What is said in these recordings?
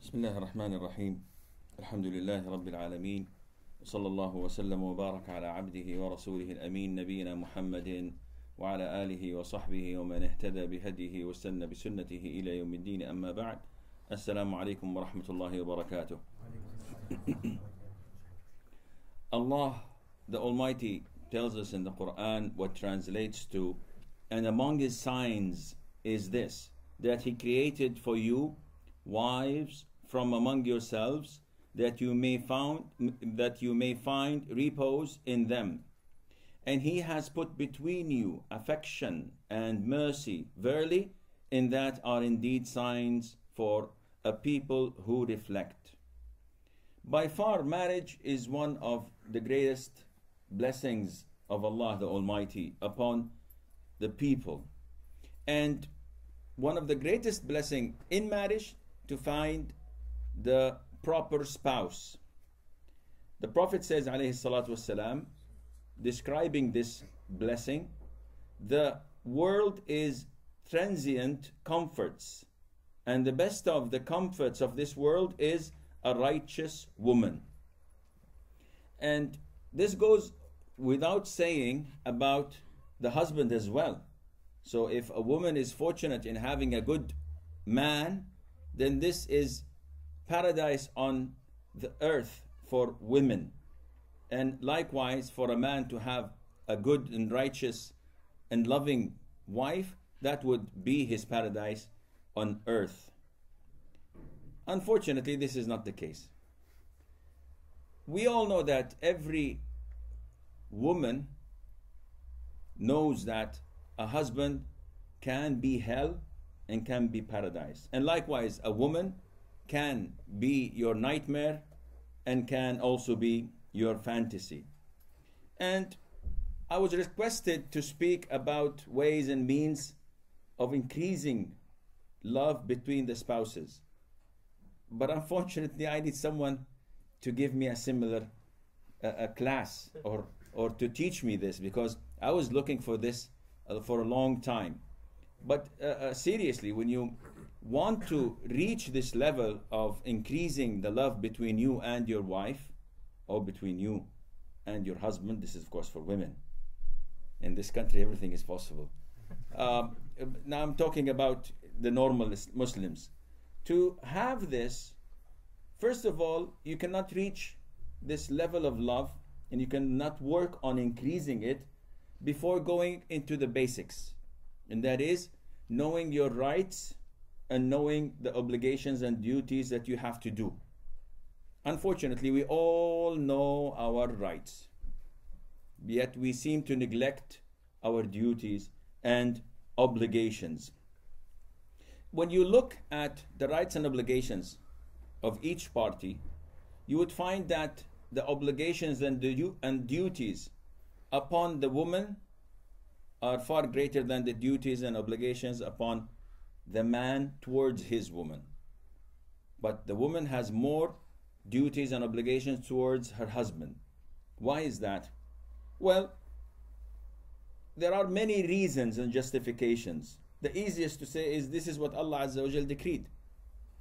بسم الله الرحمن الرحيم. الحمد لله رب العالمين، وصلى الله وسلم وبارك على عبده ورسوله الأمين نبينا محمد وعلى آله وصحبه ومن اهتدى بهديه واستنى بسنته إلى يوم الدين. أما بعد، السلام عليكم ورحمة الله وبركاته. Allah the Almighty tells us in the Quran what translates to, and among His signs is this, that He created for you wives from among yourselves, that you may find repose in them. And He has put between you affection and mercy. Verily, in that are indeed signs for a people who reflect. By far, marriage is one of the greatest blessings of Allah the Almighty upon the people. And one of the greatest blessings in marriage, to find the proper spouse. The Prophet says, alayhi salatu wasalam, describing this blessing, the world is transient comforts, and the best of the comforts of this world is a righteous woman. And this goes without saying about the husband as well. So if a woman is fortunate in having a good man, then this is paradise on the earth for women. And likewise, for a man to have a good and righteous and loving wife, that would be his paradise on earth. Unfortunately, this is not the case. We all know that every woman knows that a husband can be hell and can be paradise. And likewise, a woman can be your nightmare and can also be your fantasy. And I was requested to speak about ways and means of increasing love between the spouses. But unfortunately, I need someone to give me a similar class or to teach me this, because I was looking for this for a long time. But seriously, when you want to reach this level of increasing the love between you and your wife, or between you and your husband, this is of course for women. In this country, everything is possible. Now I'm talking about the normal Muslims. To have this, first of all, you cannot reach this level of love, and you cannot work on increasing it before going into the basics. And that is knowing your rights and knowing the obligations and duties that you have to do. Unfortunately, we all know our rights, yet we seem to neglect our duties and obligations. When you look at the rights and obligations of each party, you would find that the obligations and duties upon the woman are far greater than the duties and obligations upon the man towards his woman. But the woman has more duties and obligations towards her husband. Why is that? Well, there are many reasons and justifications. The easiest to say is this is what Allah Azza wa Jal decreed,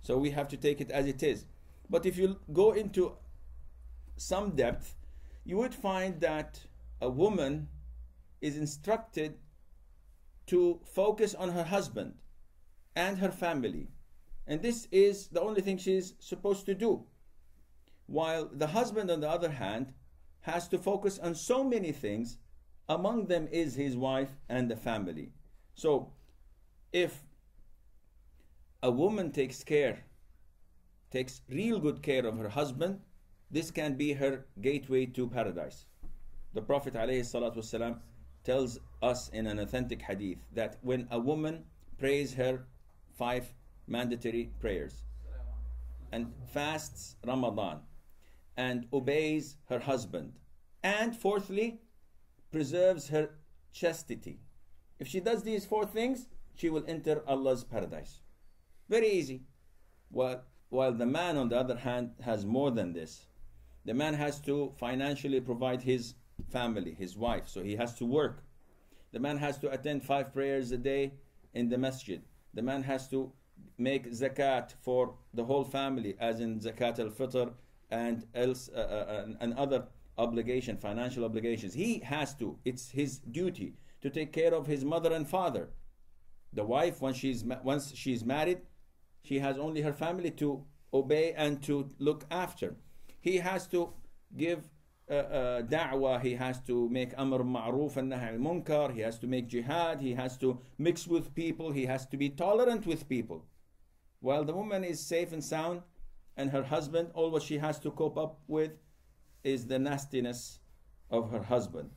so we have to take it as it is. But if you go into some depth, you would find that a woman is instructed to focus on her husband and her family, and this is the only thing she's supposed to do, while the husband, on the other hand, has to focus on so many things. Among them is his wife and the family. So if a woman takes real good care of her husband, this can be her gateway to paradise. The Prophet ﷺ tells us in an authentic hadith that when a woman prays her 5 mandatory prayers and fasts Ramadan and obeys her husband, and fourthly, preserves her chastity, if she does these 4 things, she will enter Allah's paradise. Very easy. While the man, on the other hand, has more than this. The man has to financially provide his family, his wife, so he has to work. The man has to attend 5 prayers a day in the masjid. The man has to make zakat for the whole family, as in zakat al-fitr and else and other obligation, financial obligations. He has to. It's his duty to take care of his mother and father. The wife, once she's married, she has only her family to obey and to look after. He has to give da'wah, he has to make amr ma'roof and nahy al-munkar, he has to make jihad, he has to mix with people, he has to be tolerant with people. While the woman is safe and sound, and her husband, all what she has to cope up with is the nastiness of her husband.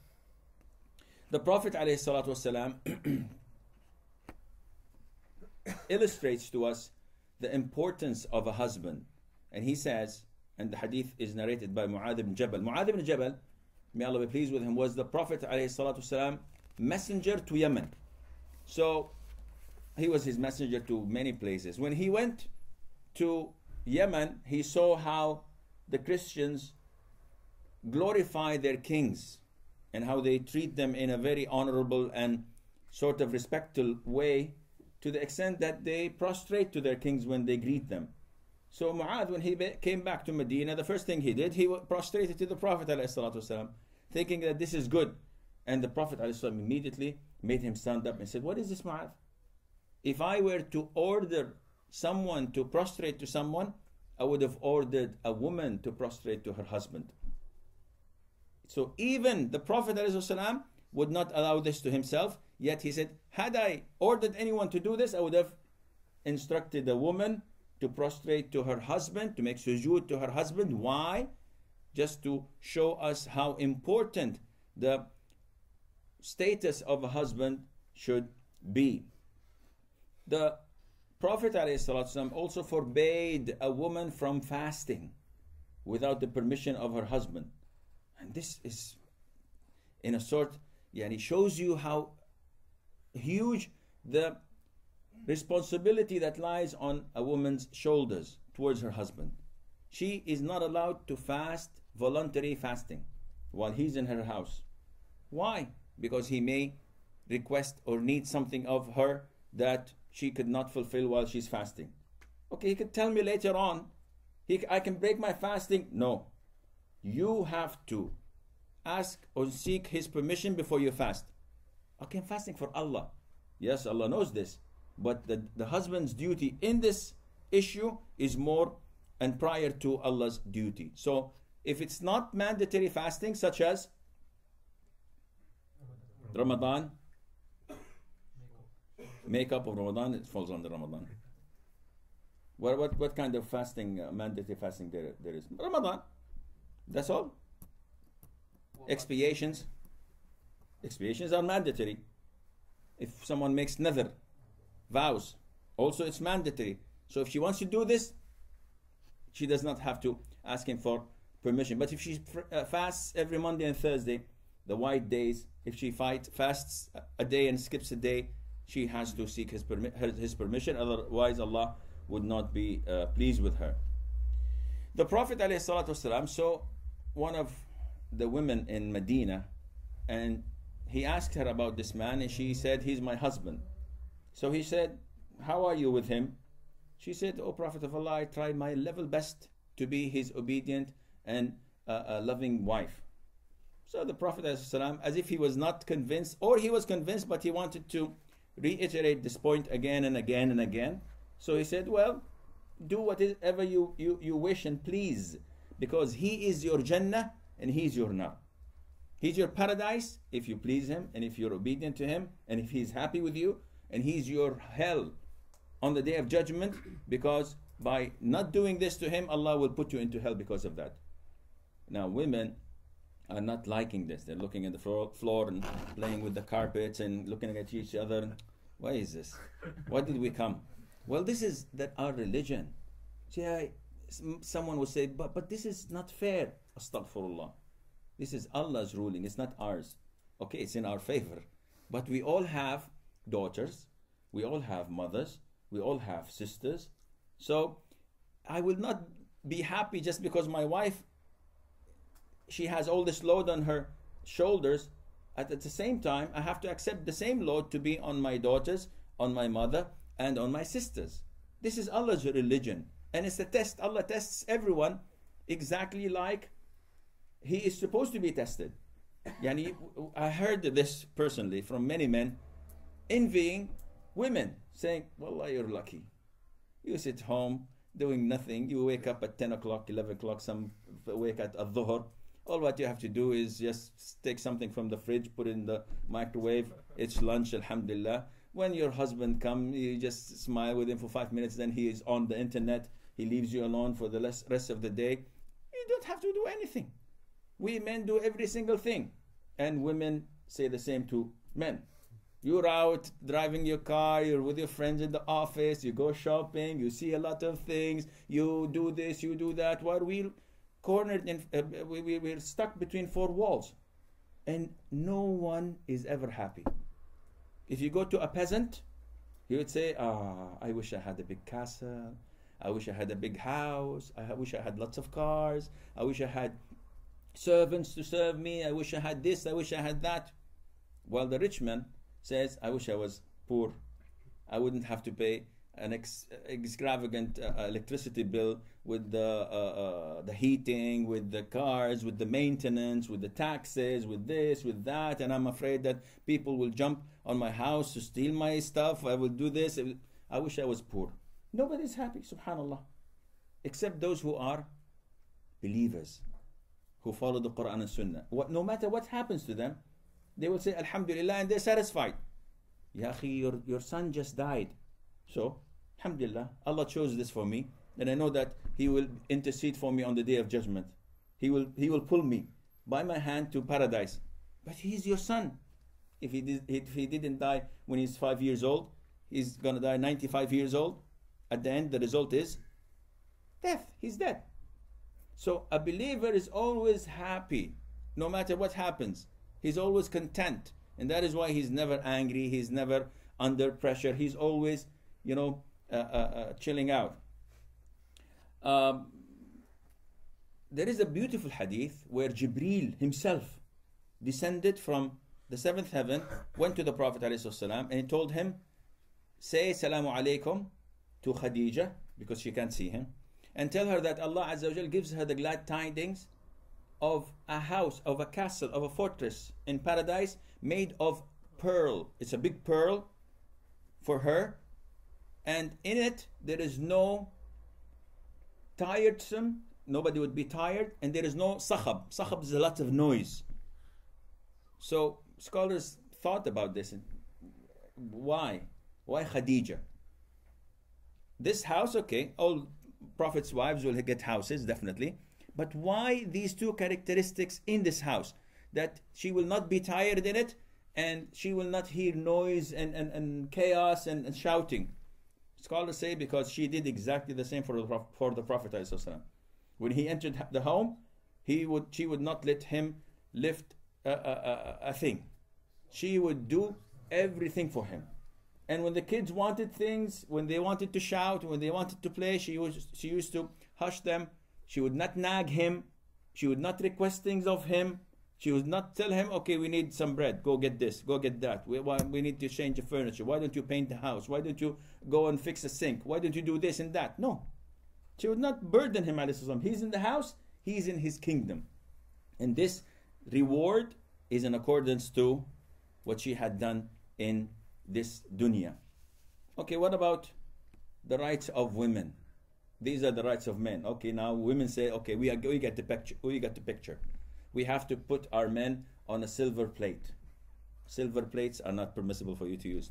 The Prophet ﷺ illustrates to us the importance of a husband. And he says, and the hadith is narrated by Mu'adh ibn Jabal. Mu'adh ibn Jabal, may Allah be pleased with him, was the Prophet ﷺ messenger to Yemen. So he was his messenger to many places. When he went to Yemen, he saw how the Christians glorify their kings and how they treat them in a very honorable and sort of respectful way, to the extent that they prostrate to their kings when they greet them. So Mu'adh, when he came back to Medina, the first thing he did, he prostrated to the Prophet ﷺ, thinking that this is good. And the Prophet ﷺ immediately made him stand up and said, "What is this, Mu'adh? If I were to order someone to prostrate to someone, I would have ordered a woman to prostrate to her husband." So even the Prophet ﷺ would not allow this to himself, yet he said, had I ordered anyone to do this, I would have instructed a woman to prostrate to her husband, to make sujood to her husband. Why? Just to show us how important the status of a husband should be. The Prophet ﷺ also forbade a woman from fasting without the permission of her husband. And this is, in a sort, it shows you how huge the responsibility that lies on a woman's shoulders towards her husband. She is not allowed to fast voluntary fasting while he's in her house. Why? Because he may request or need something of her that she could not fulfill while she's fasting. Okay, he could tell me later on, I can break my fasting. No. You have to ask or seek his permission before you fast. Okay, I'm fasting for Allah. Yes, Allah knows this. But the husband's duty in this issue is more and prior to Allah's duty. So if it's not mandatory fasting, such as Ramadan, makeup of Ramadan, it falls under Ramadan. What kind of fasting, mandatory fasting there is? Ramadan. That's all. Expiations are mandatory. If someone makes nadhr, vows, also it's mandatory. So if she wants to do this, she does not have to ask him for permission. But if she fasts every Monday and Thursday, the white days, if she fasts a day and skips a day, she has to seek his permission. Otherwise, Allah would not be pleased with her. The Prophet ﷺ saw one of the women in Medina, and he asked her about this man, and she said, "He's my husband." So he said, "How are you with him?" She said, "O Prophet of Allah, I try my level best to be his obedient and a loving wife." So the Prophet ﷺ, as if he was not convinced, or he was convinced but he wanted to reiterate this point again and again and again, so he said, "Well, do whatever you wish and please, because he is your Jannah and he's your Nar. He's your paradise if you please him and if you're obedient to him and if he's happy with you, and he's your hell on the day of judgment, because by not doing this to him, Allah will put you into hell because of that." Now women are not liking this. They're looking at the floor and playing with the carpets and looking at each other. Why is this? Why did we come? Well, this is our religion. See, someone will say, but this is not fair. Astaghfirullah. This is Allah's ruling. It's not ours. Okay, it's in our favor. But we all have daughters. We all have mothers. We all have sisters. So I will not be happy just because my wife, she has all this load on her shoulders. At the same time, I have to accept the same load to be on my daughters, on my mother, and on my sisters. This is Allah's religion. And it's a test. Allah tests everyone exactly like he is supposed to be tested. Yani, I heard this personally from many men envying women, saying, Wallah, you're lucky. You sit home doing nothing. You wake up at 10 o'clock, 11 o'clock, some wake at dhuhr. All what you have to do is just take something from the fridge, put it in the microwave. It's lunch, alhamdulillah. When your husband comes, you just smile with him for 5 minutes, then he is on the internet. He leaves you alone for the rest of the day. You don't have to do anything. We men do every single thing. And women say the same to men. You're out driving your car, you're with your friends in the office, you go shopping, you see a lot of things, you do this, you do that. While we're cornered, we're stuck between four walls. And no one is ever happy. If you go to a peasant, he would say, I wish I had a big castle. I wish I had a big house. I wish I had lots of cars. I wish I had servants to serve me. I wish I had this. I wish I had that. While the rich man says, I wish I was poor. I wouldn't have to pay an extravagant electricity bill with the heating, with the cars, with the maintenance, with the taxes, with this, with that. And I'm afraid that people will jump on my house to steal my stuff. I will do this. I wish I was poor. Nobody's happy, subhanallah, except those who are believers, who follow the Quran and Sunnah. No matter what happens to them, they will say Alhamdulillah, and they're satisfied. Ya akhi, your son just died. So, Alhamdulillah, Allah chose this for me, and I know that He will intercede for me on the day of judgment. He will pull me by my hand to paradise. But he's your son. If he didn't die when he's 5 years old, he's gonna die 95 years old. At the end, the result is death. He's dead. So a believer is always happy, no matter what happens. He's always content, and that is why he's never angry. He's never under pressure. He's always, chilling out. There is a beautiful hadith where Jibreel himself descended from the seventh heaven, went to the Prophet ﷺ, and he told him, say Salamu Alaikum to Khadija, because she can't see him, and tell her that Allah Azza wa Jal gives her the glad tidings of a house, of a castle, of a fortress in paradise made of pearl. It's a big pearl for her, and in it there is no tiresome, nobody would be tired, and there is no sakhab. Sakhab is a lot of noise. So scholars thought about this. Why Khadija? This house, okay, all prophets' wives will get houses, definitely. But why these two characteristics in this house? That she will not be tired in it, and she will not hear noise and chaos and shouting. Scholars say because she did exactly the same for the Prophet ﷺ. When he entered the home, she would not let him lift a thing. She would do everything for him. And when the kids wanted things, when they wanted to shout, when they wanted to play, she used to hush them. She would not nag him. She would not request things of him. She would not tell him, okay, we need some bread. Go get this. Go get that. We need to change the furniture. Why don't you paint the house? Why don't you go and fix the sink? Why don't you do this and that? No. She would not burden him. He's in the house. He's in his kingdom. And this reward is in accordance to what she had done in this dunya. Okay, what about the rights of women? These are the rights of men. Okay, now women say, okay, we get the picture. We got the picture. We have to put our men on a silver plate. Silver plates are not permissible for you to use.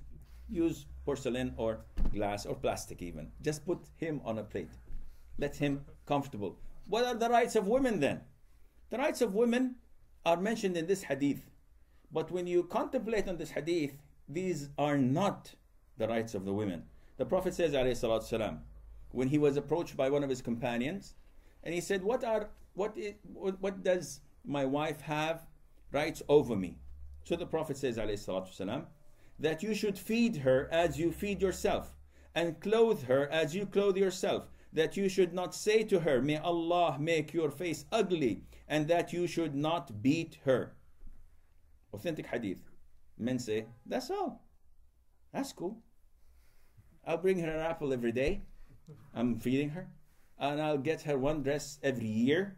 Use porcelain or glass or plastic even. Just put him on a plate. Let him comfortable. What are the rights of women then? The rights of women are mentioned in this hadith. But when you contemplate on this hadith, these are not the rights of the women. The Prophet says, alayhi salatu salam, when he was approached by one of his companions, and he said, what does my wife have rights over me? So the Prophet says, alayhi salatu salam, that you should feed her as you feed yourself, and clothe her as you clothe yourself, that you should not say to her, may Allah make your face ugly, and that you should not beat her. Authentic hadith. Men say, that's all. That's cool. I'll bring her an apple every day. I'm feeding her, and I'll get her one dress every year.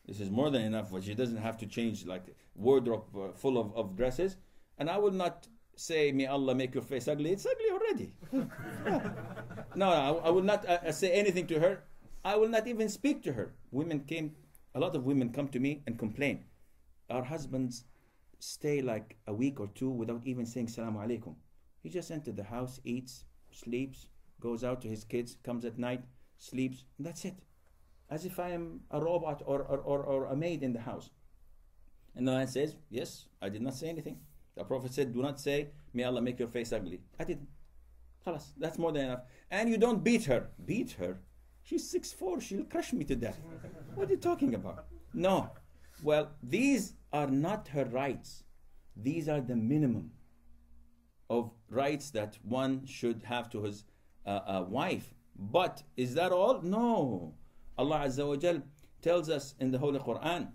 This is more than enough, but she doesn't have to change like wardrobe full of dresses. And I will not say, may Allah make your face ugly. It's ugly already. No, I will not say anything to her. I will not even speak to her. A lot of women come to me and complain. Our husbands stay like a week or two without even saying Salaam Alaikum. He just enters the house, eats, sleeps, goes out to his kids, comes at night, sleeps, and that's it. As if I am a robot or a maid in the house. And the man says, yes, I did not say anything. The Prophet said, do not say, may Allah make your face ugly. I didn't. Khalas, that's more than enough. And you don't beat her. Beat her? She's 6'4", she'll crush me to death. What are you talking about? No. Well, these are not her rights. These are the minimum of rights that one should have to his wife. But is that all? No. Allah Azza wa Jal tells us in the Holy Quran,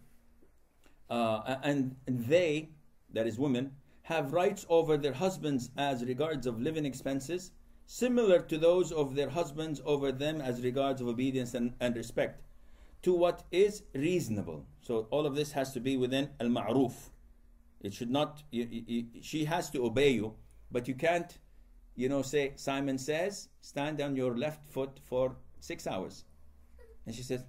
and they, that is women, have rights over their husbands as regards of living expenses, similar to those of their husbands over them as regards of obedience and respect, to what is reasonable. So all of this has to be within al-ma'ruf. It should not, she has to obey you, but you can't, say, Simon says, stand on your left foot for 6 hours. And she says,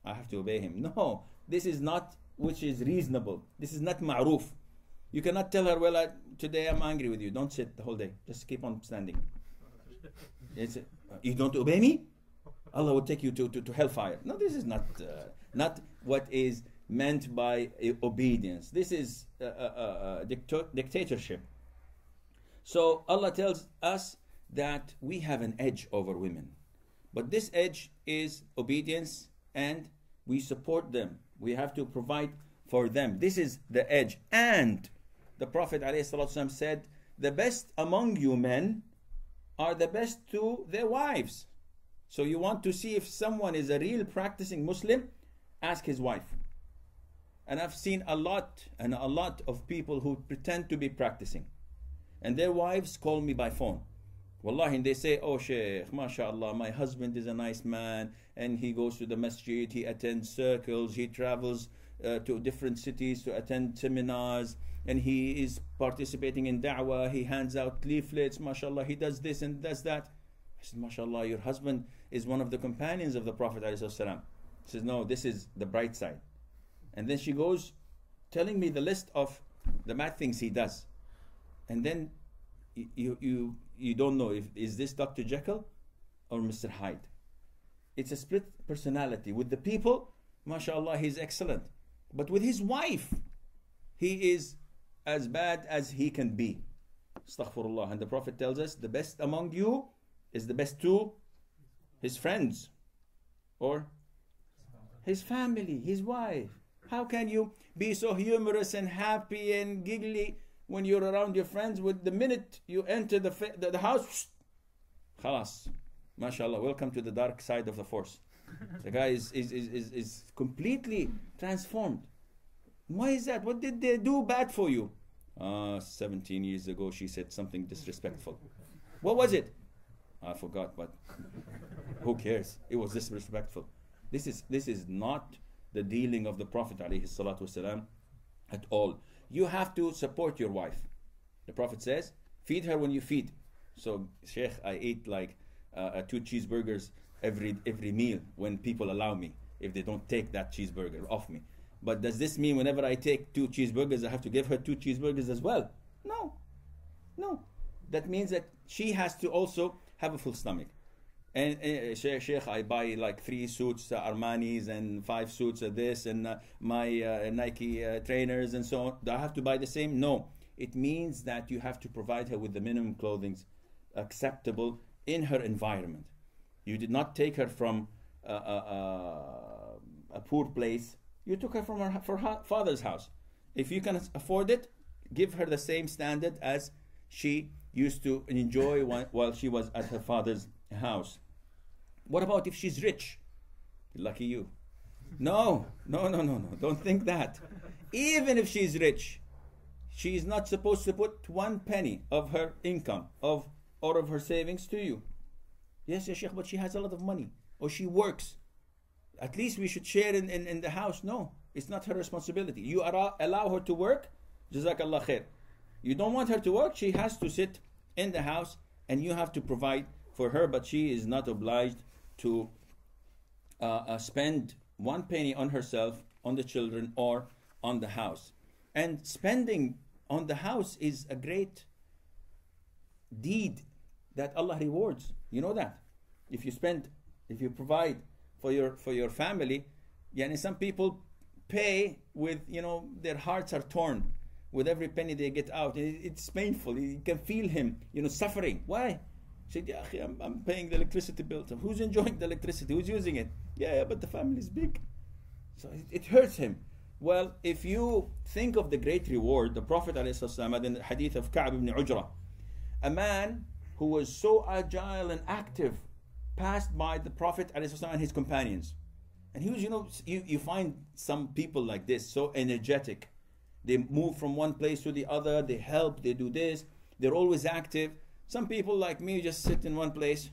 I have to obey him. No, this is not which is reasonable. This is not ma'ruf. You cannot tell her, well, today I'm angry with you. Don't sit the whole day. Just keep on standing. You don't obey me? Allah will take you to hellfire. No, this is not what is meant by obedience. This is dictatorship. So Allah tells us that we have an edge over women. But this edge is obedience, and we support them. We have to provide for them. This is the edge. And the Prophet ﷺ said, the best among you men are the best to their wives. So you want to see if someone is a real practicing Muslim, ask his wife. And I've seen a lot of people who pretend to be practicing, and their wives call me by phone. Wallahi, and they say, oh Sheikh, mashallah, my husband is a nice man, and he goes to the masjid, he attends circles, he travels to different cities to attend seminars, and he is participating in da'wah, he hands out leaflets, mashallah, he does this and does that. I said, mashallah, your husband is one of the companions of the Prophet ﷺ. She says, no, this is the bright side. And then she goes telling me the list of the bad things he does. And then you don't know is this Dr. Jekyll or Mr. Hyde. It's a split personality. With the people, mashallah, he's excellent. But with his wife, he is as bad as he can be. Astaghfirullah. And the Prophet tells us, the best among you is the best to his friends or his family, his wife. How can you be so humorous and happy and giggly when you're around your friends? With the minute you enter the house, khalas, mashallah, welcome to the dark side of the force. The guy is completely transformed. Why is that? What did they do bad for you? 17 years ago she said something disrespectful. What was it? I forgot, but who cares? It was disrespectful. This is not the dealing of the Prophet ﷺ at all. You have to support your wife. The Prophet says, feed her when you feed. So, Sheikh, I eat like 2 cheeseburgers every meal when people allow me, if they don't take that cheeseburger off me. But does this mean whenever I take 2 cheeseburgers, I have to give her 2 cheeseburgers as well? No. That means that she has to also have a full stomach. And Sheikh, I buy like 3 suits, Armani's, and 5 suits of this, and my Nike trainers and so on. Do I have to buy the same? No. It means that you have to provide her with the minimum clothing acceptable in her environment. You did not take her from a poor place. You took her from her father's house. If you can afford it, give her the same standard as she used to enjoy while she was at her father's house. What about if she's rich? Lucky you. No. Don't think that. Even if she's rich, she is not supposed to put 1 penny of her income or of her savings to you. Yes, ya Sheikh, but she has a lot of money. Or she works. At least we should share in the house. No, it's not her responsibility. You allow her to work, Jazakallah khair. You don't want her to work, she has to sit in the house and you have to provide for her, but she is not obliged to spend one penny on herself, on the children, or on the house. And spending on the house is a great deed that Allah rewards. You know that. If you provide for your family, yani some people pay with, their hearts are torn with every penny they get out. It's painful. You can feel him, suffering. Why? He said, yeah, I'm paying the electricity bill. So who's enjoying the electricity? Who's using it? Yeah, but the family is big. So it hurts him. Well, if you think of the great reward, the Prophet ﷺ, in the hadith of Ka'b ibn Ujra, a man who was so agile and active passed by the Prophet ﷺ and his companions. And he was, you find some people like this, so energetic. They move from one place to the other, they help, they do this, they're always active. Some people like me just sit in one place,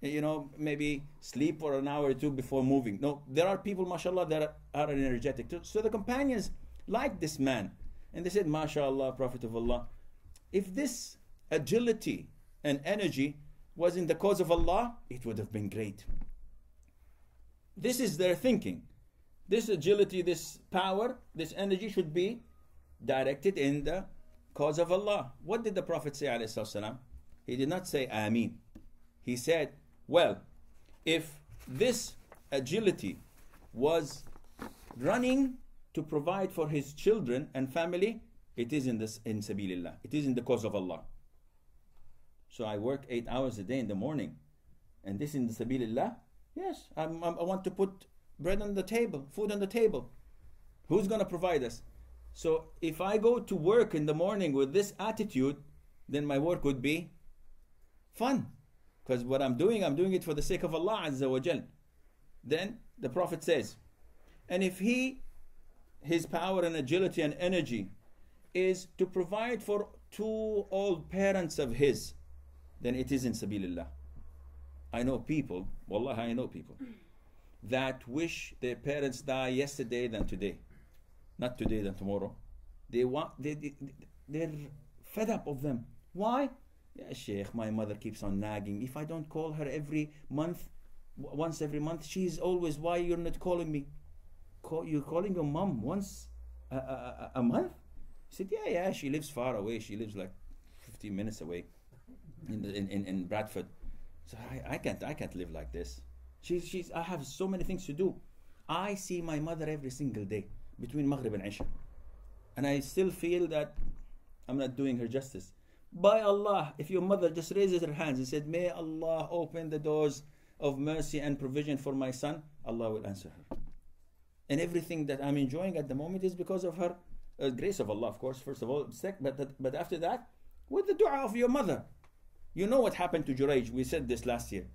maybe sleep for an hour or two before moving. No, there are people, mashallah, that are energetic too. So the companions liked this man. And they said, mashallah, Prophet of Allah, if this agility and energy was in the cause of Allah, it would have been great. This is their thinking. This agility, this power, this energy should be directed in the cause of Allah. What did the Prophet say, alayhi salam? He did not say Amin. He said, well, if this agility was running to provide for his children and family, it is in sabilillah. It is in the cause of Allah. So I work 8 hours a day in the morning, and this in the sabilillah. Yes, I want to put bread on the table, food on the table. Who's going to provide us? So if I go to work in the morning with this attitude, then my work would be fun. Because what I'm doing it for the sake of Allah Azza wa Jal. Then the Prophet says, and if his power and agility and energy is to provide for 2 old parents of his, then it is in sabilillah. I know people, wallahi, I know people that wish their parents die yesterday than today. Not today than tomorrow. They're fed up of them. Why? Yeah, Sheikh, my mother keeps on nagging. If I don't call her once every month, she's always, why you're not calling me? You're calling your mom once a month? He said, yeah, she lives far away. She lives like 15 minutes away in Bradford. So I can't live like this. I have so many things to do. I see my mother every single day between Maghrib and Isha, and I still feel that I'm not doing her justice. By Allah, if your mother just raises her hands and said, may Allah open the doors of mercy and provision for my son, Allah will answer her. And everything that I'm enjoying at the moment is because of her grace of Allah, of course, first of all, but after that, with the dua of your mother. You know what happened to Jurayj? We said this last year.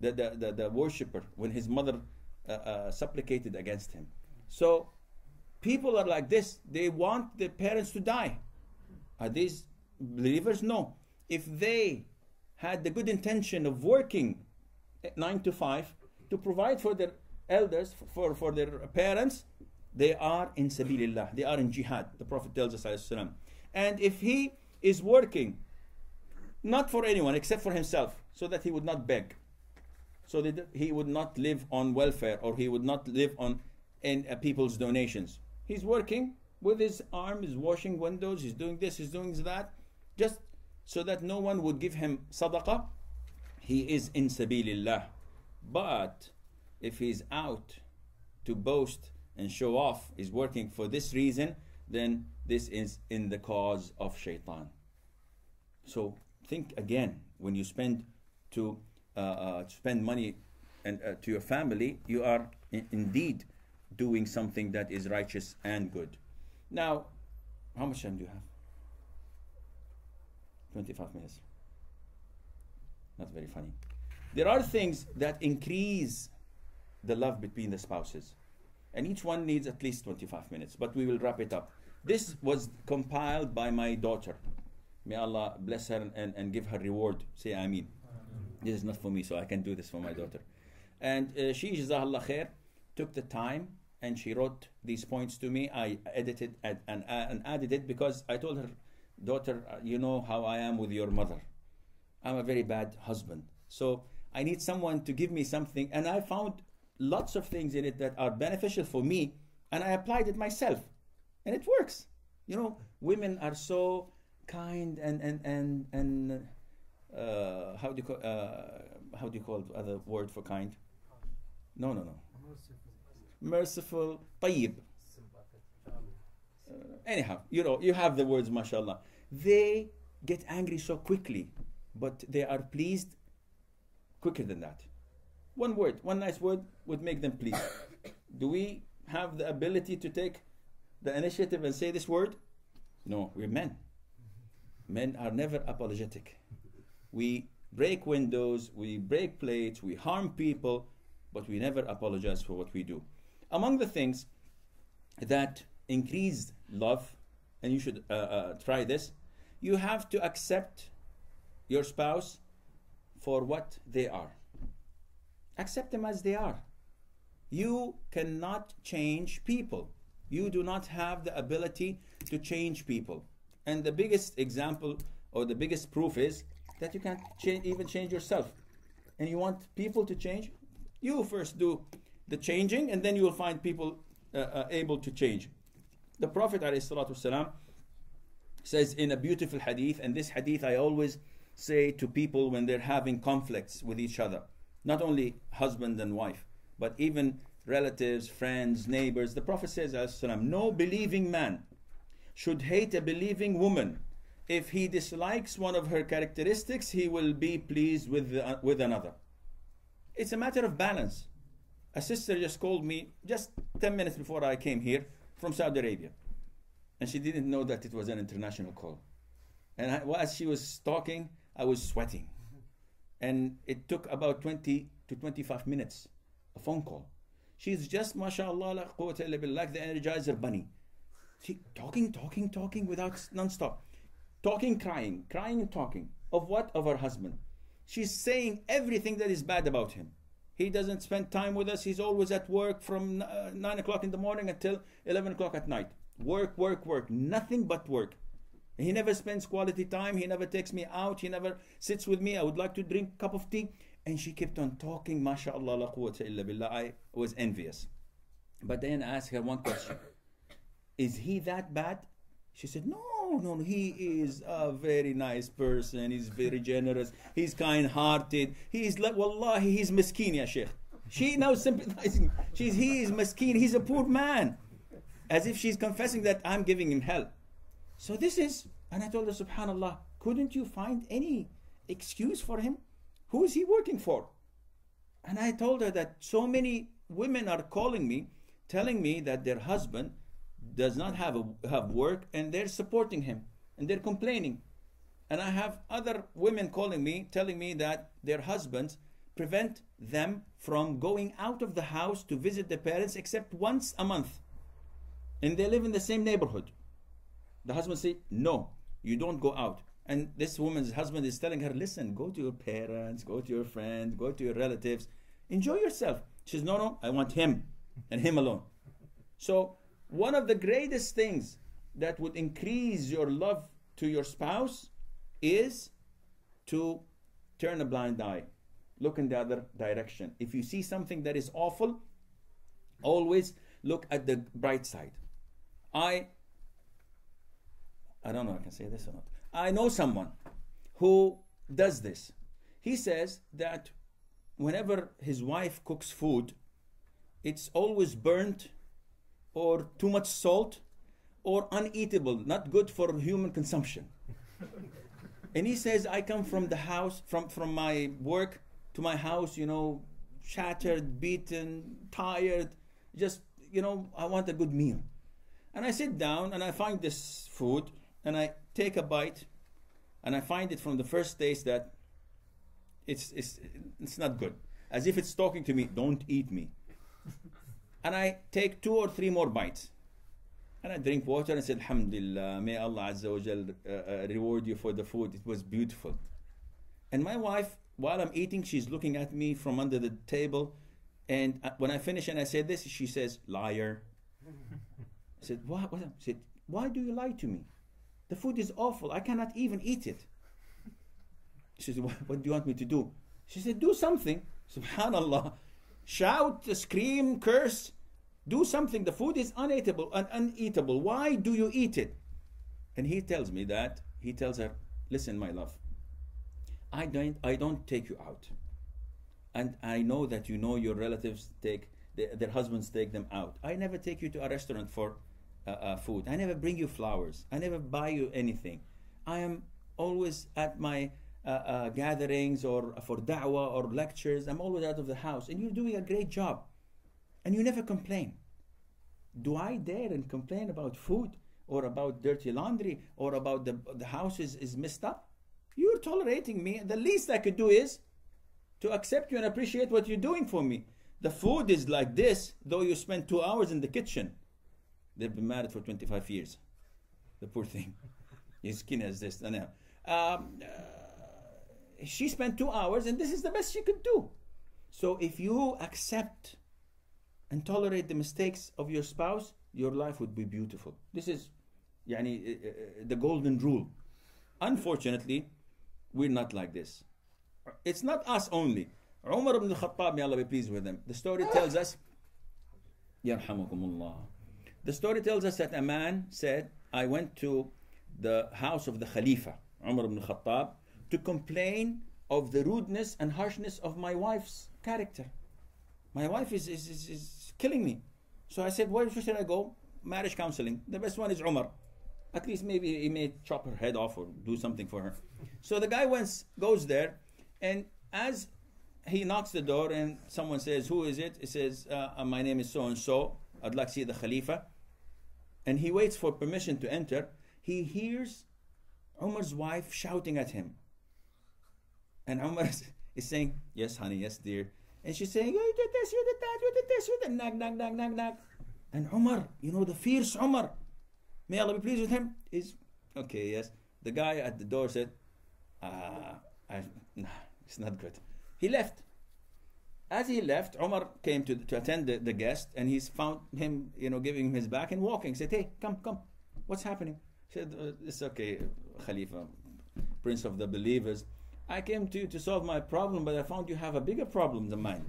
The worshipper, when his mother supplicated against him. So people are like this. They want their parents to die. Are these believers? No. If they had the good intention of working 9 to 5 to provide for their elders, for their parents, they are in sabilillah. They are in jihad. The Prophet tells us, alayhi salam. And if he is working not for anyone except for himself, so that he would not beg, so that he would not live on welfare, or he would not live on people's donations. He's working with his arm, he's washing windows, he's doing this, he's doing that, just so that no one would give him sadaqah. He is in sabilillah. But if he's out to boast and show off, is working for this reason, then this is in the cause of shaitan. So think again, when you spend money and to your family, you are indeed doing something that is righteous and good. Now, how much time do you have? 25 minutes. Not very funny. There are things that increase the love between the spouses, and each one needs at least 25 minutes, but we will wrap it up. This was compiled by my daughter. May Allah bless her and give her reward. Say Amin. This is not for me, so I can do this for my daughter. And she, Jazakallah khair, took the time and she wrote these points to me. I edited and added it because I told her, daughter, you know how I am with your mother. I'm a very bad husband. So I need someone to give me something. And I found lots of things in it that are beneficial for me. And I applied it myself. And it works. You know, women are so kind and how do you call the other word for kind? No. Merciful, tayyib. Anyhow, you know, you have the words, mashallah. They get angry so quickly, but they are pleased quicker than that. One word, one nice word would make them pleased. Do we have the ability to take the initiative and say this word? No, we're men. Men are never apologetic. We break windows, we break plates, we harm people, but we never apologize for what we do. Among the things that increase love, and you should try this, you have to accept your spouse for what they are. Accept them as they are. You cannot change people. You do not have the ability to change people. And the biggest example or the biggest proof is that you can't even change yourself. And you want people to change? You first do the changing, and then you will find people able to change. The Prophet ﷺ says in a beautiful hadith, and this hadith I always say to people when they're having conflicts with each other, not only husband and wife, but even relatives, friends, neighbors. The Prophet says, ﷺ, no believing man should hate a believing woman. If he dislikes one of her characteristics, he will be pleased with another. It's a matter of balance. A sister just called me just 10 minutes before I came here from Saudi Arabia. And she didn't know that it was an international call. And as she was talking, I was sweating. And it took about 20 to 25 minutes, a phone call. She's just, mashallah, la quwwata illa billah, like the Energizer bunny. She talking without non-stop. Talking, crying and talking. Of what? Of her husband. She's saying everything that is bad about him. He doesn't spend time with us. He's always at work from 9 o'clock in the morning until 11 o'clock at night. Work. Nothing but work. He never spends quality time. He never takes me out. He never sits with me. I would like to drink a cup of tea. And she kept on talking. MashaAllah, la quwwata illa billah. I was envious. But then I asked her one question. Is he that bad? She said, no, he is a very nice person. He's very generous. He's kind-hearted. He's like, wallahi, he's miskeen, ya Sheikh. She now sympathizing. He is miskeen. He's a poor man. As if she's confessing that I'm giving him hell. So this is, and I told her, subhanallah, couldn't you find any excuse for him? Who is he working for? And I told her that so many women are calling me, telling me that their husband does not have work, and they're supporting him, and they're complaining. And I have other women calling me, telling me that their husbands prevent them from going out of the house to visit their parents except once a month. And they live in the same neighborhood. The husband say, no, you don't go out. And this woman's husband is telling her, listen, go to your parents, go to your friends, go to your relatives, enjoy yourself. She says, no, I want him and him alone. So one of the greatest things that would increase your love to your spouse is to turn a blind eye. Look in the other direction. If you see something that is awful, always look at the bright side. I don't know if I can say this or not. I know someone who does this. He says that whenever his wife cooks food, it's always burnt or too much salt or uneatable, not good for human consumption. And he says, I come from the house, from my work to my house, shattered, beaten, tired, just, I want a good meal. And I sit down and I find this food and I take a bite and I find it from the first taste that it's not good. As if it's talking to me, don't eat me. And I take 2 or 3 more bites. And I drink water and I said, Alhamdulillah, may Allah Azza wa Jal reward you for the food. It was beautiful. And my wife while I'm eating, she's looking at me from under the table. And when I finish and I say this, she says, liar. I said, what? I said, why do you lie to me? The food is awful. I cannot even eat it. She said, what do you want me to do? She said, do something. Subhanallah. Shout, scream, curse. Do something. The food is uneatable. Why do you eat it? And he tells me that. He tells her, listen, my love, I don't take you out. And I know that you know your relatives their husbands take them out. I never take you to a restaurant for food. I never bring you flowers. I never buy you anything. I am always at my gatherings or for da'wah or lectures. I'm always out of the house. And you're doing a great job. And you never complain. Do I dare and complain about food or about dirty laundry or about the house is messed up? You're tolerating me. The least I could do is to accept you and appreciate what you're doing for me. The food is like this, though you spend 2 hours in the kitchen. They've been married for 25 years. The poor thing. His skin as this. She spent 2 hours and this is the best she could do. So if you accept and tolerate the mistakes of your spouse, your life would be beautiful. This is the golden rule. Unfortunately, we're not like this. It's not us only. Umar ibn al-Khattab, may Allah be pleased with him. The story tells us, Yarhamukumullah. The story tells us that a man said, I went to the house of the Khalifa, Umar ibn al-Khattab, to complain of the rudeness and harshness of my wife's character. My wife is killing me. So I said, where should I go? Marriage counseling. The best one is Umar. At least maybe he may chop her head off or do something for her. So the guy goes there, and as he knocks the door and someone says, who is it? He says, my name is so-and-so. I'd like to see the Khalifa. And he waits for permission to enter. He hears Umar's wife shouting at him. And Umar is saying, yes, honey, yes, dear. And she's saying, you did this, you did that, you did this, you did nag, nag, nag, nag, nag. And Umar, the fierce Umar, may Allah be pleased with him, is, okay, yes. The guy at the door said, it's not good. He left. As he left, Umar came to attend the guest, and he's found him, giving him his back and walking. He said, hey, come. What's happening? He said, it's okay, Khalifa, Prince of the Believers. I came to you to solve my problem, but I found you have a bigger problem than mine.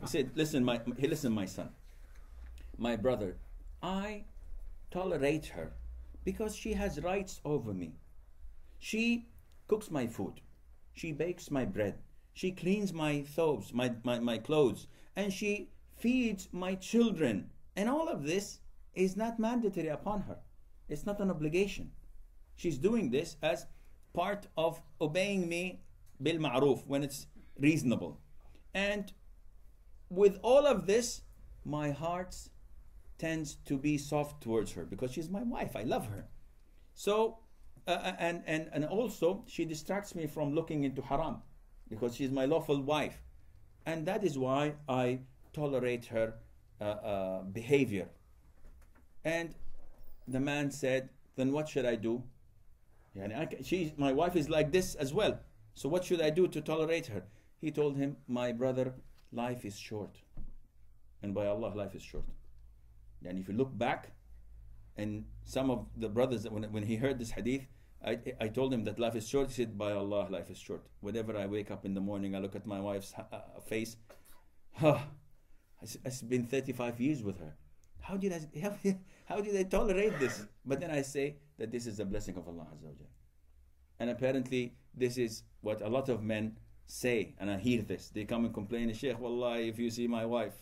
He said, listen, my son, my brother, I tolerate her because she has rights over me. She cooks my food. She bakes my bread. She cleans my clothes, my clothes, and she feeds my children. And all of this is not mandatory upon her. It's not an obligation. She's doing this as part of obeying me bil ma'ruf, when it's reasonable. And with all of this, my heart tends to be soft towards her because she's my wife. I love her. So, and also she distracts me from looking into haram because she's my lawful wife. And that is why I tolerate her behavior. And the man said, then what should I do? My wife is like this as well. So what should I do to tolerate her? He told him, my brother, life is short. And by Allah, life is short. And if you look back, and some of the brothers, when he heard this hadith, I told him that life is short. He said, by Allah, life is short. Whenever I wake up in the morning, I look at my wife's face. It's been 35 years with her. How did I tolerate this? But then I say that this is a blessing of Allah Azza wa Jal. And apparently this is what a lot of men say, and I hear this. They come and complain, Sheikh, Wallahi, if you see my wife,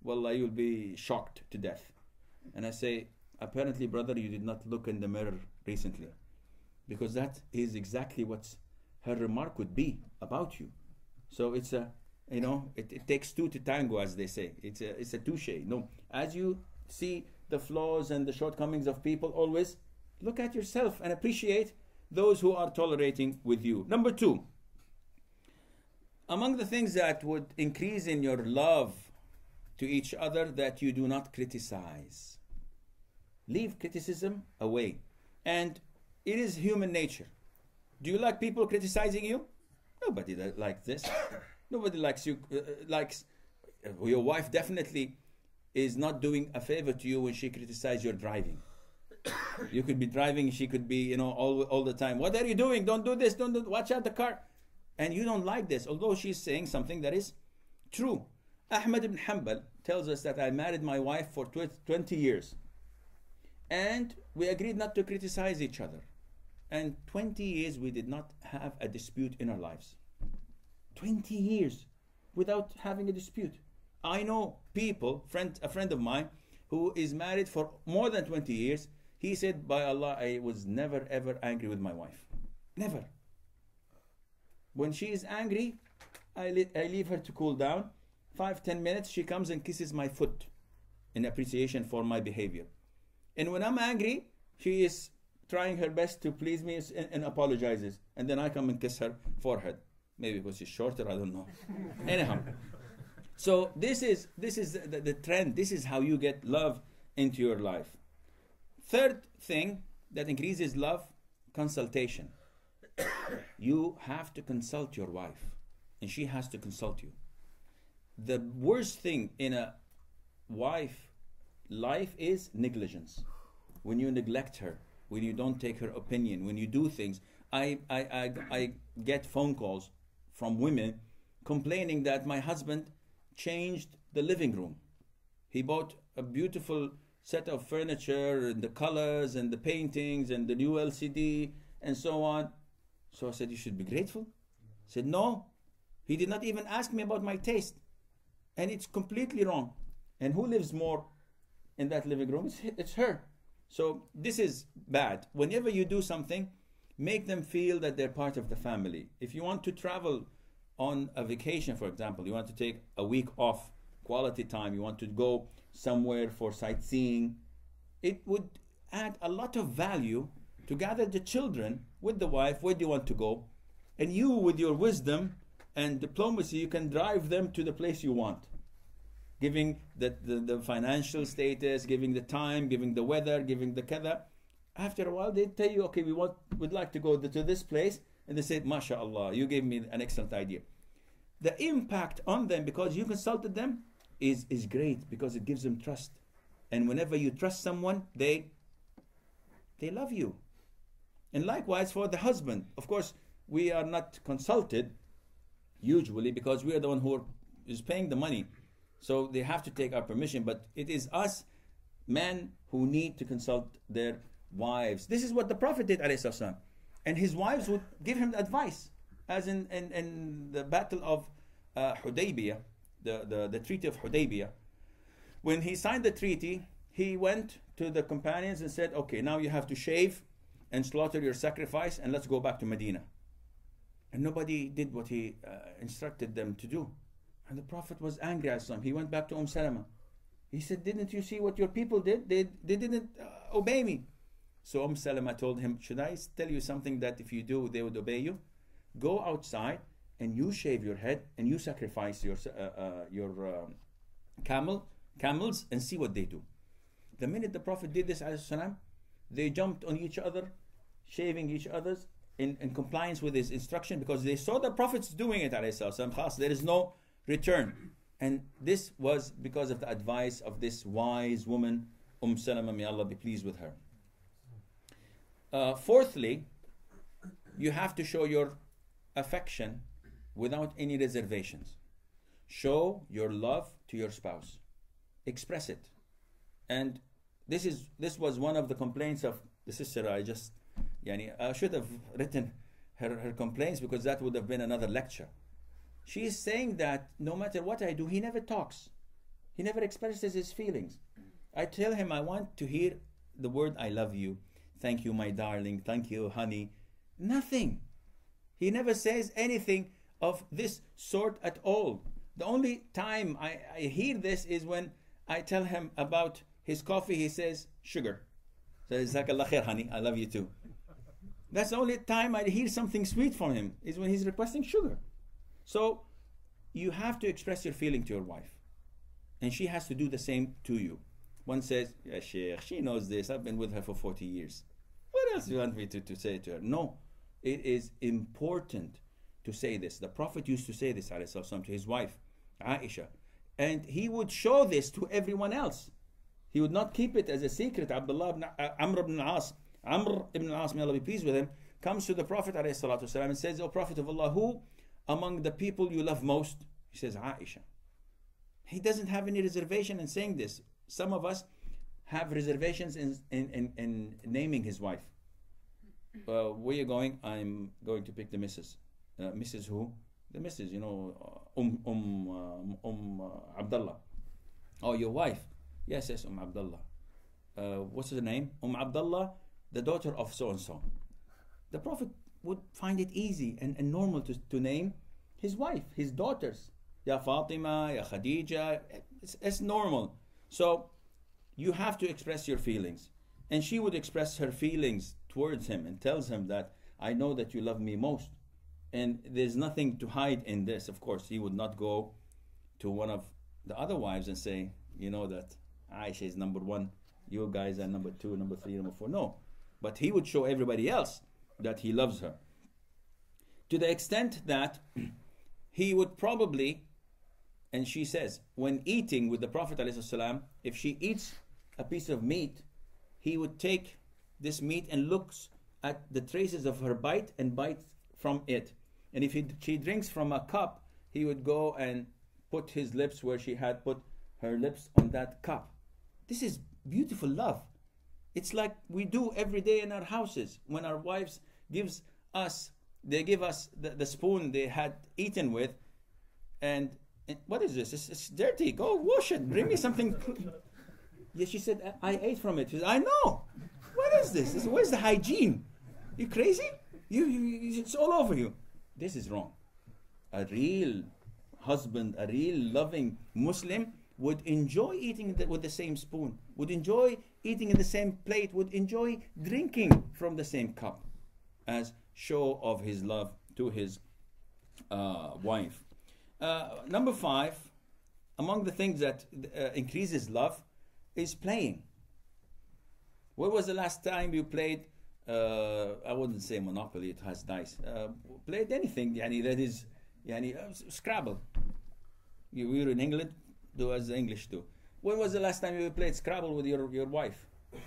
Wallahi, you'll be shocked to death. And I say, apparently, brother, you did not look in the mirror recently. Because that is exactly what her remark would be about you. So it's it takes two to tango, as they say. It's a touche. No, as you see the flaws and the shortcomings of people, always look at yourself and appreciate those who are tolerating with you. Number 2, among the things that would increase in your love to each other, that you do not criticize. Leave criticism away. And it is human nature. Do you like people criticizing you? Nobody likes this. Nobody likes you. Likes your wife definitely is not doing a favor to you when she criticizes your driving. You could be driving, she could be, all the time. What are you doing? Don't do this. Don't do. Watch out the car. And you don't like this, although she's saying something that is true. Ahmad ibn Hanbal tells us that I married my wife for 20 years. And we agreed not to criticize each other. And 20 years we did not have a dispute in our lives. 20 years without having a dispute. I know people, a friend of mine, who is married for more than 20 years. He said, by Allah, I was never ever angry with my wife. Never. When she is angry, I leave her to cool down. 5-10 minutes, she comes and kisses my foot in appreciation for my behavior. And when I'm angry, she is trying her best to please me and apologizes. And then I come and kiss her forehead. Maybe because she's shorter, I don't know. Anyhow. So this is the trend. This is how you get love into your life. Third thing that increases love, consultation. You have to consult your wife, and she has to consult you. The worst thing in a wife life is negligence. When you neglect her, when you don't take her opinion, when you do things. I get phone calls from women complaining that my husband changed the living room. He bought a beautiful set of furniture and the colors and the paintings and the new LCD and so on. So I said, you should be grateful. I said, no, he did not even ask me about my taste. And it's completely wrong. And who lives more in that living room? It's her. So this is bad. Whenever you do something, make them feel that they're part of the family. If you want to travel on a vacation, for example, you want to take a week off, quality time, you want to go somewhere for sightseeing, it would add a lot of value to gather the children with the wife. Where do you want to go? And you, with your wisdom and diplomacy, you can drive them to the place you want, giving the financial status, giving the time, giving the weather, giving the kada. After a while, they tell you, okay, we'd like to go to this place. And they say, MashaAllah, you gave me an excellent idea. The impact on them, because you consulted them, is great, because it gives them trust. And whenever you trust someone, they love you. And likewise for the husband. Of course, we are not consulted, usually, because we are the one who is paying the money. So they have to take our permission. But it is us, men, who need to consult their wives. This is what the Prophet did, ﷺ. And his wives would give him advice. As in the battle of Hudaybiyah, the treaty of Hudaybiyah. When he signed the treaty, he went to the companions and said, okay, now you have to shave and slaughter your sacrifice, and let's go back to Medina. And nobody did what he instructed them to do. And the Prophet was angry at them. He went back to Salama. He said, didn't you see what your people did? They didn't obey me. So Salama told him, should I tell you something that if you do, they would obey you? Go outside and you shave your head and you sacrifice your camels and see what they do. The minute the Prophet did this, they jumped on each other, shaving each other's in compliance with his instruction, because they saw the Prophet's doing it. There is no return. And this was because of the advice of this wise woman, Salama, may Allah be pleased with her. Fourthly, you have to show your affection without any reservations. Show your love to your spouse. Express it. And this was one of the complaints of the sister. I should have written her complaints, because that would have been another lecture. She is saying that no matter what I do, he never talks. He never expresses his feelings. I tell him I want to hear the word I love you. Thank you, my darling. Thank you, honey. Nothing. He never says anything of this sort at all. The only time I hear this is when I tell him about his coffee. He says, sugar. So, Jazakallah khair, honey. I love you too. That's the only time I hear something sweet from him, is when he's requesting sugar. So you have to express your feeling to your wife. And she has to do the same to you. One says, yeah, Sheikh, she knows this. I've been with her for 40 years. What else do you want me to say to her? No. It is important to say this. The Prophet used to say this, alayhi salatu to his wife, Aisha. And he would show this to everyone else. He would not keep it as a secret. Abdullah ibn Amr ibn al-As, Amr ibn al-As, may Allah be pleased with him, comes to the Prophet ﷺ and says, O Prophet of Allah, who among the people you love most? He says, Aisha. He doesn't have any reservation in saying this. Some of us have reservations in naming his wife. Where are you going? I'm going to pick the missus. Mrs. who? The missus, you know, Abdullah. Oh, your wife? Yes, yes, Abdullah. What's her name? Abdullah, the daughter of so and so. The Prophet would find it easy and normal to name his wife, his daughters. Ya Fatima, Ya Khadija. It's normal. So you have to express your feelings. And she would express her feelings towards him and tells him that I know that you love me most. And there's nothing to hide in this. Of course, he would not go to one of the other wives and say, you know that Aisha is number one, you guys are number two, number three, number four. No. But he would show everybody else that he loves her. To the extent that he would probably, and she says, when eating with the Prophet ﷺ, if she eats a piece of meat, he would take this meat and looks at the traces of her bite and bites from it. And if she drinks from a cup, he would go and put his lips where she had put her lips on that cup. This is beautiful love. It's like we do every day in our houses. When our wives give us the spoon they had eaten with, and what is this? It's dirty. Go wash it. Bring me something. Yeah, she said, I ate from it. She said, I know. What is this? Where's the hygiene? You crazy? It's all over you. This is wrong. A real husband, a real loving Muslim would enjoy eating with the same spoon, would enjoy eating in the same plate, would enjoy drinking from the same cup as show of his love to his wife. Number 5, among the things that increases love is playing. When was the last time you played, I wouldn't say Monopoly, it has dice, played anything, that is, Scrabble. You were in England, do as the English do. When was the last time you played Scrabble with your wife?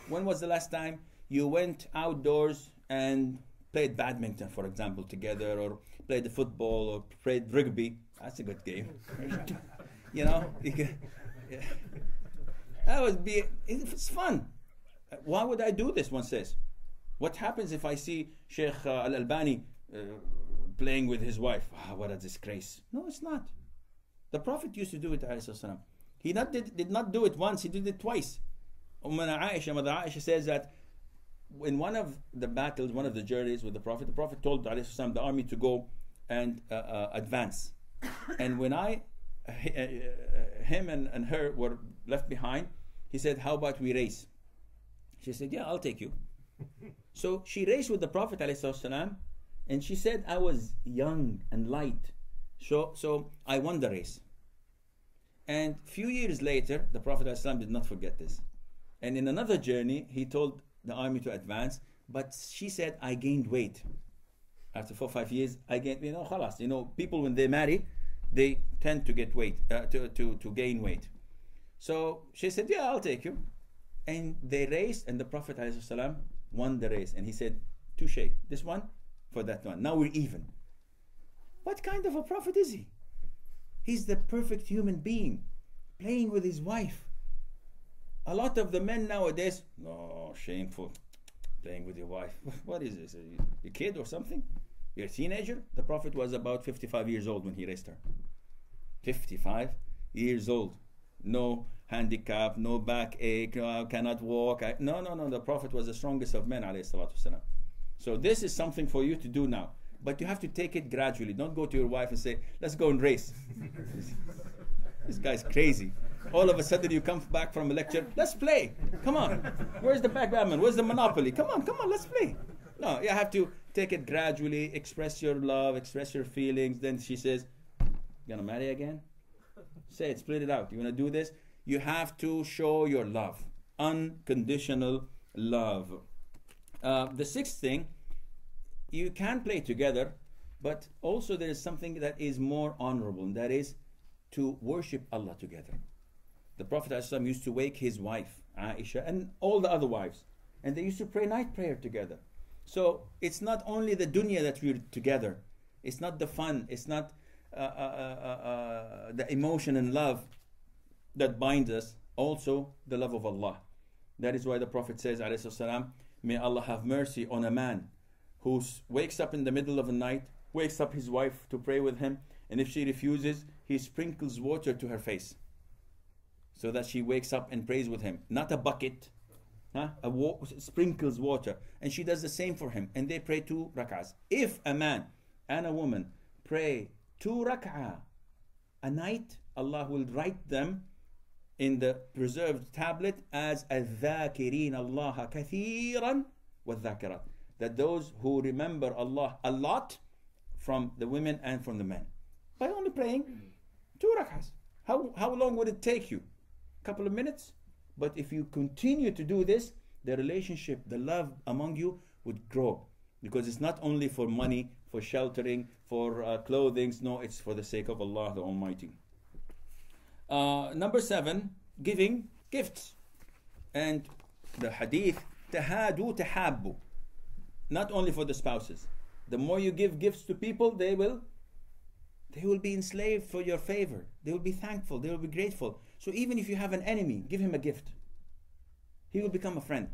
When was the last time you went outdoors and played badminton, for example, together, or played the football, or played rugby? That's a good game. That would be, it's fun. Why would I do this, one says? What happens if I see Sheikh Al-Albani playing with his wife? What a disgrace. No, it's not. The Prophet used to do it, alayhi salam. He did not do it once, he did it twice. Mother Aisha says that in one of the battles, one of the journeys with the Prophet told alayhi salam, the army to go and advance. And when him and her were left behind, he said, how about we race? She said, yeah, I'll take you. So she raced with the Prophet ﷺ, and she said, I was young and light, so I won the race. And few years later, the Prophet ﷺ did not forget this. And in another journey, he told the army to advance, but she said, I gained weight. After 4 or 5 years, I gained, khalas. People when they marry, they tend to get weight, to gain weight. So she said, yeah, I'll take you. And they raced, and the Prophet ﷺ won the race. And he said, touche, this one for that one. Now we're even. What kind of a prophet is he? He's the perfect human being, playing with his wife. A lot of the men nowadays, oh, shameful, playing with your wife. What is this? Are you a kid or something? You're a teenager? The Prophet was about 55 years old when he raised her. 55 years old. No handicap, no backache, cannot walk. No. The Prophet was the strongest of men, alayhi salatu wasalam. So this is something for you to do now. But you have to take it gradually. Don't go to your wife and say, let's go and race. This guy's crazy. All of a sudden you come back from a lecture, let's play. Come on. Where's the backgammon? Where's the Monopoly? Come on, let's play. No, you have to take it gradually, express your love, express your feelings. Then she says, you gonna marry again? Say it, split it out. You wanna do this? You have to show your love. Unconditional love. The 6th thing, you can play together, But also there is something that is more honorable, and that is to worship Allah together. The Prophet ﷺ used to wake his wife, Aisha, and all the other wives, and they used to pray night prayer together. So it's not only the dunya that we're together, it's not the fun, it's not the emotion and love that binds us, also the love of Allah. That is why the Prophet says, ﷺ, may Allah have mercy on a man who wakes up in the middle of the night, wakes up his wife to pray with him, and if she refuses, he sprinkles water to her face so that she wakes up and prays with him. Not a bucket, sprinkles water, and she does the same for him, and they pray 2 rak'ahs. If a man and a woman pray 2 rak'ah a night, Allah will write them in the preserved tablet as الذاكرين الله كثيرا والذاكرات, that those who remember Allah a lot from the women and from the men, by only praying 2 rak'ahs. How long would it take you? A couple of minutes? But if you continue to do this, the relationship, the love among you would grow, because it's not only for money, for sheltering, for clothing. No, it's for the sake of Allah the Almighty. Number 7, giving gifts. And the hadith, tahadu tahabbu, not only for the spouses. The more you give gifts to people, they will be enslaved for your favor. They will be thankful, they will be grateful. So even if you have an enemy, give him a gift. He will become a friend.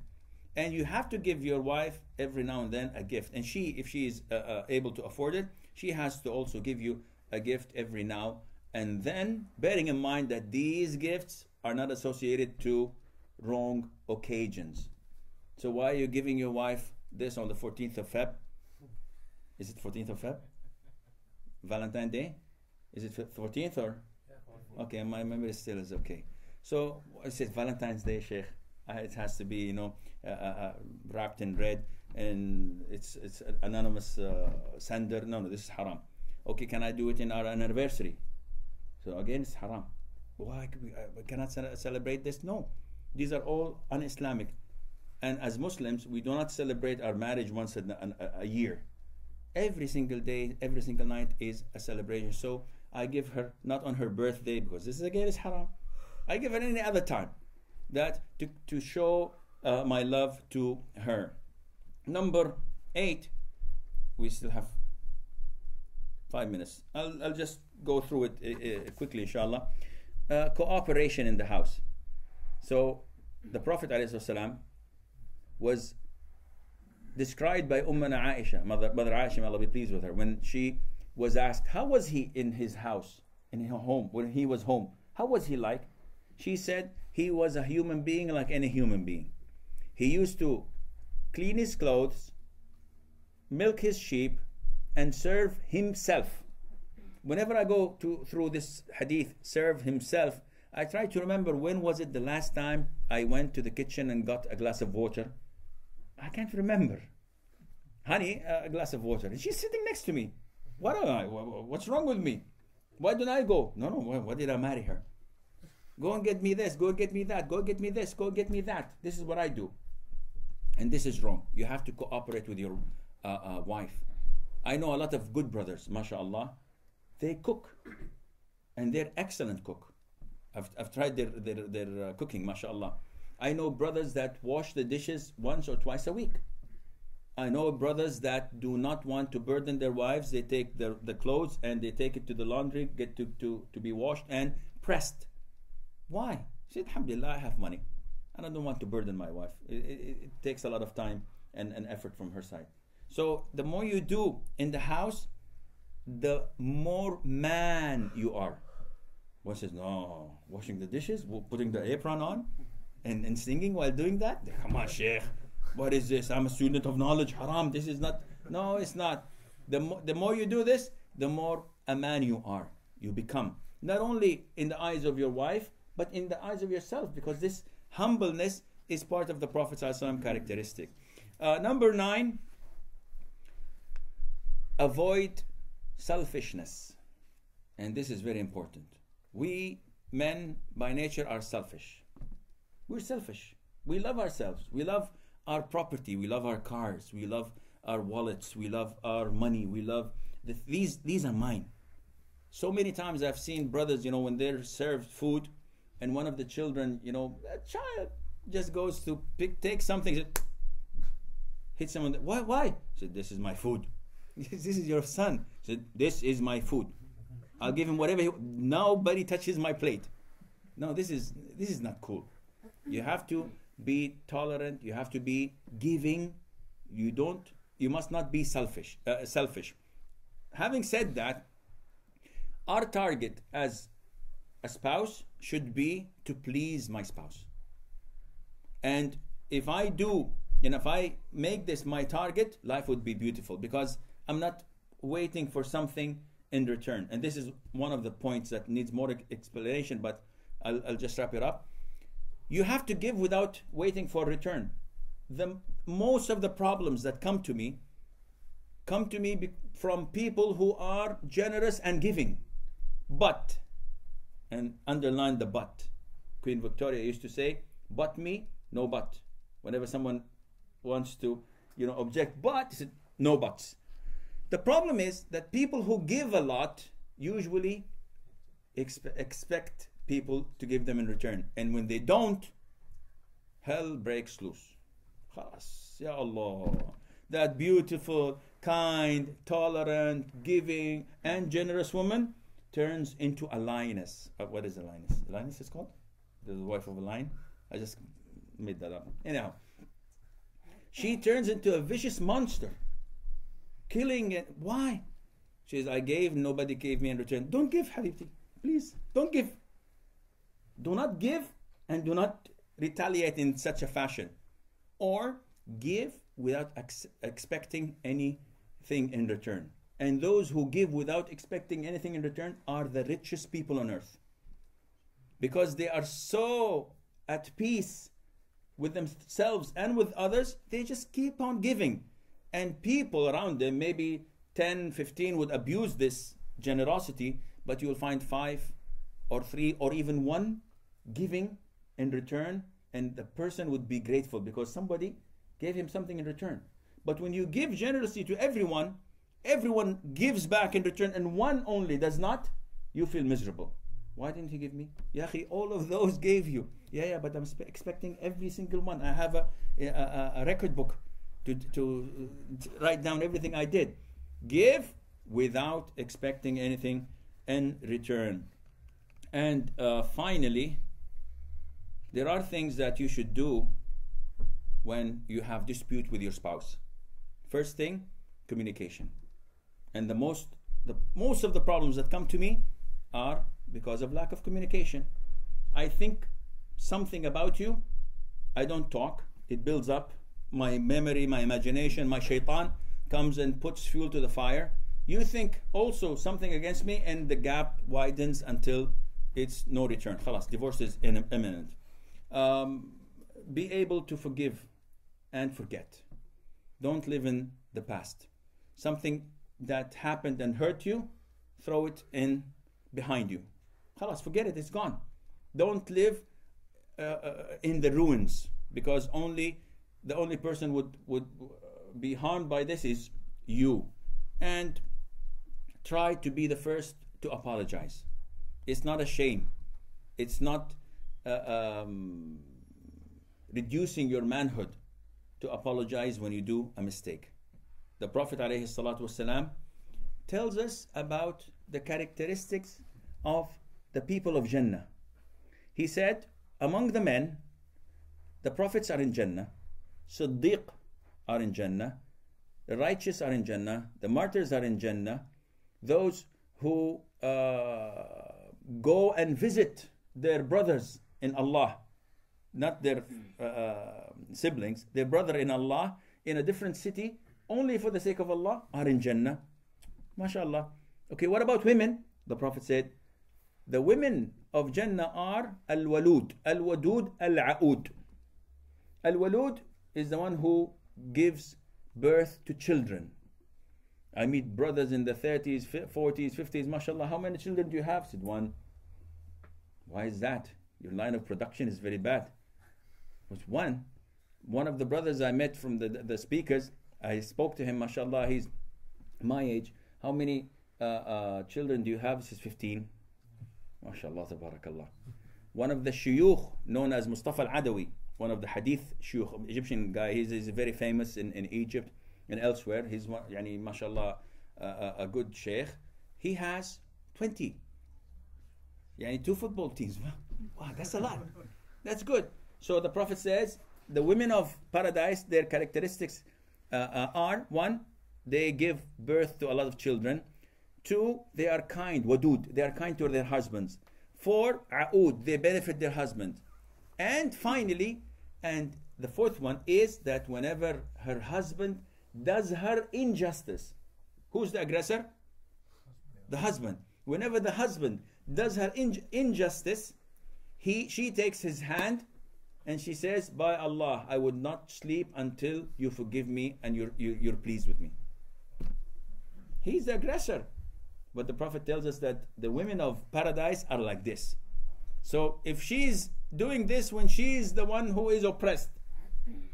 And you have to give your wife every now and then a gift. And if she is able to afford it, she has to also give you a gift every now and then, bearing in mind that these gifts are not associated to wrong occasions. So why are you giving your wife this on the 14th of Feb? Is it 14th of Feb? Valentine's Day? Is it 14th or? Okay, my memory still is okay. So I said Valentine's Day, Sheikh. It has to be, wrapped in red, and it's an anonymous sender. No, this is haram. Okay, can I do it in our anniversary? So again, it's haram. Why we cannot celebrate this? No, these are all un-Islamic. And as Muslims, we do not celebrate our marriage once a year. Every single day, every single night is a celebration. So I give her, not on her birthday, because this again is haram. I give her any other time, that to show my love to her. Number 8, we still have 5 minutes. I'll just go through it quickly, inshallah. Cooperation in the house. So the Prophet ﷺ was described by Ummana Aisha, Mother Aisha, may Allah be pleased with her, when she was asked, how was he in his house, in his home, when he was home? How was he like? She said, he was a human being like any human being. He used to clean his clothes, milk his sheep, and serve himself. Whenever I go through this hadith, serve himself, I try to remember, when was it the last time I went to the kitchen and got a glass of water? I can't remember. Honey, a glass of water. And she's sitting next to me. What's wrong with me? Why don't I go? No, why did I marry her? Go and get me this, go and get me that, go get me this, go get me that. This is what I do. And this is wrong. You have to cooperate with your wife. I know a lot of good brothers, mashallah. They cook, and they're excellent cook. I've tried their cooking, mashallah. I know brothers that wash the dishes once or twice a week. I know brothers that do not want to burden their wives. They take the clothes and they take it to the laundry, get to be washed and pressed. Why? She said, alhamdulillah, I have money, and I don't want to burden my wife. It takes a lot of time and effort from her side. So the more you do in the house, the more man you are. One says, no, washing the dishes, putting the apron on, and singing while doing that? Come on, Sheikh. What is this? I'm a student of knowledge. Haram. This is not. No, it's not. The more you do this, the more a man you are. You become. Not only in the eyes of your wife, but in the eyes of yourself, because this humbleness is part of the Prophet ﷺ characteristic. Number 9, avoid selfishness. And this is very important. We men by nature are selfish. We're selfish. We love ourselves. We love our property. We love our cars. We love our wallets, we love our money, we love these are mine. So many times I've seen brothers, when they're served food, and one of the children, a child just goes to take something, hits someone. Why? Said, this is my food. This is your son. Said, this is my food. I'll give him whatever. Nobody touches my plate. No, this is not cool. You have to be tolerant. You have to be giving. You must not be selfish. Having said that, our target as a spouse should be to please my spouse. And if I make this my target, life would be beautiful, because I'm not waiting for something in return. And this is one of the points that needs more explanation, but I'll just wrap it up. You have to give without waiting for return. Most of the problems that come to me from people who are generous and giving. But, and underline the but. Queen Victoria used to say, but me, no but. Whenever someone wants to, object, but, said, no buts. The problem is that people who give a lot usually expect people to give them in return. And when they don't, hell breaks loose. Khalas, Ya Allah. That beautiful, kind, tolerant, giving, and generous woman turns into a lioness. What is a lioness? A lioness is called? The wife of a lion? I just made that up. Anyhow, she turns into a vicious monster, killing it. Why? She says, I gave, nobody gave me in return. Don't give, Habibti. Please, don't give. Do not give, and do not retaliate in such a fashion. Or give without expecting anything in return. And those who give without expecting anything in return are the richest people on earth. Because they are so at peace with themselves and with others, they just keep on giving. And people around them, maybe 10, 15, would abuse this generosity, but you will find 5 or 3 or even 1 giving in return, and the person would be grateful because somebody gave him something in return. But when you give generously to everyone gives back in return, and one only does not, you feel miserable. Why didn't he give me? Yahi, all of those gave you. Yeah, but I'm expecting every single one. I have a record book to write down everything I did. Give without expecting anything in return. And finally, there are things that you should do when you have dispute with your spouse. First thing, communication. And the most of the problems that come to me are because of lack of communication. I think something about you, I don't talk, it builds up. My memory, my imagination, my shaitan comes and puts fuel to the fire. You think also something against me, and the gap widens until it's no return. Khalas, divorce is imminent. Be able to forgive and forget. Don't live in the past. Something that happened and hurt you, throw it in behind you. Khalas, forget it, it's gone. Don't live in the ruins, because the only person would be harmed by this is you. And try to be the first to apologize. It's not a shame. It's not reducing your manhood to apologize when you do a mistake. The Prophet ﷺ tells us about the characteristics of the people of Jannah. He said, among the men, the prophets are in Jannah, Siddiq are in Jannah, the righteous are in Jannah, the martyrs are in Jannah, those who go and visit their brothers in Allah, not their siblings, their brother in Allah in a different city, only for the sake of Allah, are in Jannah. MashaAllah. Okay, what about women? The Prophet said, the women of Jannah are Al-Walud, Al-Wadud, Al-A'ud. Al-Walud is the one who gives birth to children. I meet brothers in the 30s, 40s, 50s, mashallah, how many children do you have? Said, 1. Why is that? Your line of production is very bad. It was 1. One of the brothers I met from the speakers, I spoke to him, mashallah, he's my age. How many children do you have? He says 15. Mashallah, tabarakallah. One of the shuyukh known as Mustafa al-Adawi, one of the hadith shuyukh, Egyptian guy, he's very famous in Egypt and elsewhere. He's, yani, mashallah, a good sheikh. He has 20. Yani 2 football teams. Wow, that's a lot. That's good. So the Prophet says, the women of paradise, their characteristics are: 1, they give birth to a lot of children. 2, they are kind, wadud, they are kind to their husbands. 4, a'ud, they benefit their husband. And finally, and the 4th one is that whenever her husband does her injustice, who's the aggressor? The husband. Whenever the husband does her injustice, she takes his hand and she says, by Allah, I would not sleep until you forgive me and you're pleased with me. He's the aggressor. But the Prophet tells us that the women of paradise are like this. So if she's doing this when she's the one who is oppressed,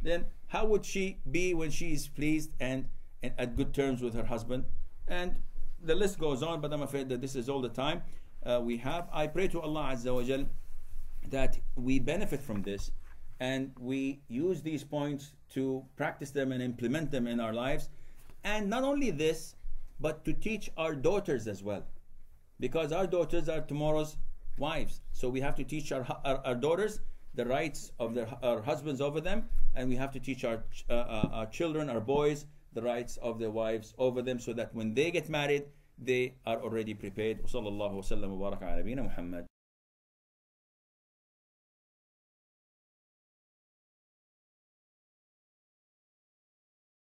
then how would she be when she is pleased and at good terms with her husband? And the list goes on, but I'm afraid that this is all the time we have. I pray to Allah Azza wa Jal that we benefit from this and we use these points to practice them and implement them in our lives. And not only this, but to teach our daughters as well, because our daughters are tomorrow's wives. So we have to teach our daughters the rights of our husbands over them, and we have to teach our children, our boys, the rights of their wives over them, so that when they get married, they are already prepared. وصلى الله وسلم وبارك على نبينا محمد.